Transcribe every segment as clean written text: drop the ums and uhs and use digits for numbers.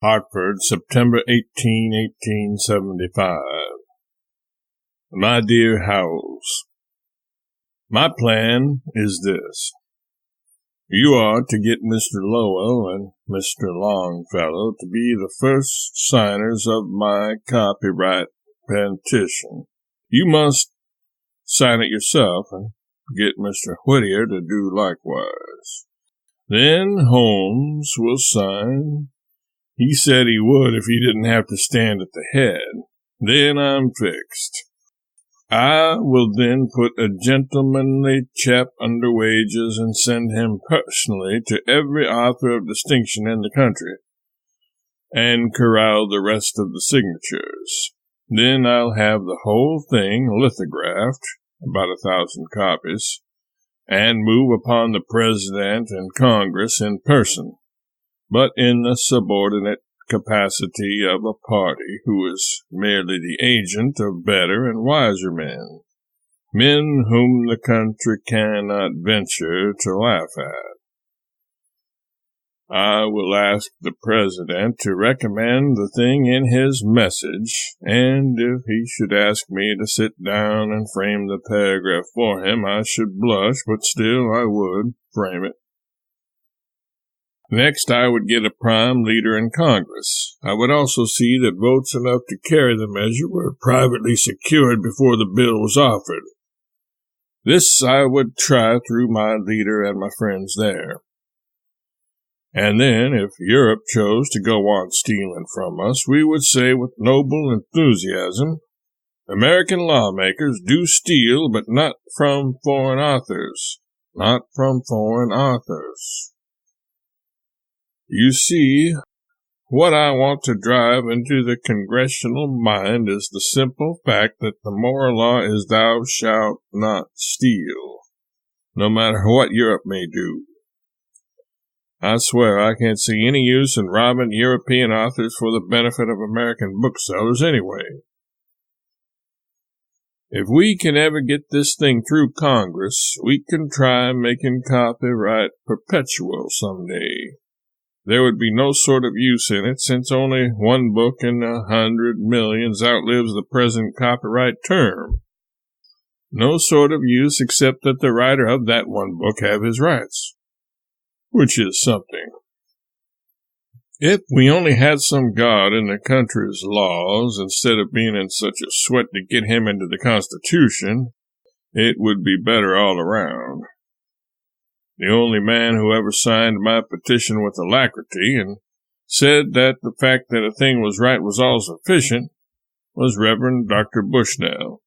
Hartford, September 18, 1875. My dear Howells, my plan is this. You are to get Mr. Lowell and Mr. Longfellow to be the first signers of my copyright petition. You must sign it yourself and get Mr. Whittier to do likewise. Then Holmes will sign. He said he would if he didn't have to stand at the head. Then I'm fixed. I will then put a gentlemanly chap under wages and send him personally to every author of distinction in the country, and corral the rest of the signatures. Then I'll have the whole thing lithographed, about 1,000 copies, and move upon the President and Congress in person, but in the subordinate capacity of a party who is merely the agent of better and wiser men whom the country cannot venture to laugh at. I will ask the President to recommend the thing in his message, and if he should ask me to sit down and frame the paragraph for him, I should blush, but still I would frame it. Next, I would get a prime leader in Congress. I would also see that votes enough to carry the measure were privately secured before the bill was offered. This I would try through my leader and my friends there. And then, if Europe chose to go on stealing from us, we would say with noble enthusiasm, American lawmakers do steal, but not from foreign authors. Not from foreign authors. You see, what I want to drive into the congressional mind is the simple fact that the moral law is thou shalt not steal, no matter what Europe may do. I swear I can't see any use in robbing European authors for the benefit of American booksellers anyway. If we can ever get this thing through Congress, we can try making copyright perpetual someday. There would be no sort of use in it, since only one book in 100 millions outlives the present copyright term. No sort of use except that the writer of that one book have his rights, which is something. If we only had some God in the country's laws, instead of being in such a sweat to get him into the Constitution, it would be better all around. The only man who ever signed my petition with alacrity and said that the fact that a thing was right was all sufficient was Reverend Dr. Bushnell.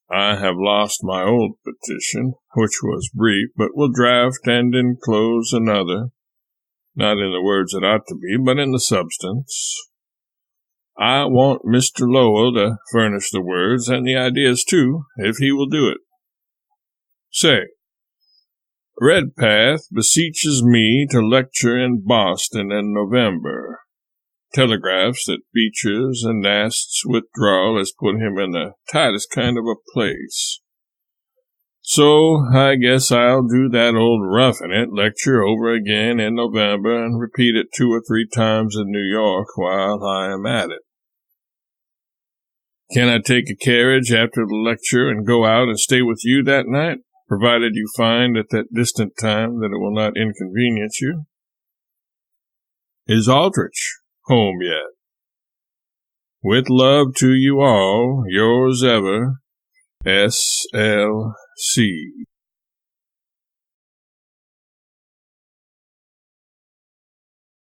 I have lost my old petition, which was brief, but will draft and enclose another, not in the words that ought to be, but in the substance. I want Mr. Lowell to furnish the words and the ideas too, if he will do it. Say, Redpath beseeches me to lecture in Boston in November. Telegraphs that Beecher's and Nast's withdrawal has put him in the tightest kind of a place. So I guess I'll do that old roughing it lecture over again in November and repeat it 2 or 3 times in New York while I am at it. Can I take a carriage after the lecture and go out and stay with you that night, provided you find at that distant time that it will not inconvenience you? Is Aldrich home yet? With love to you all, yours ever, S.L.C.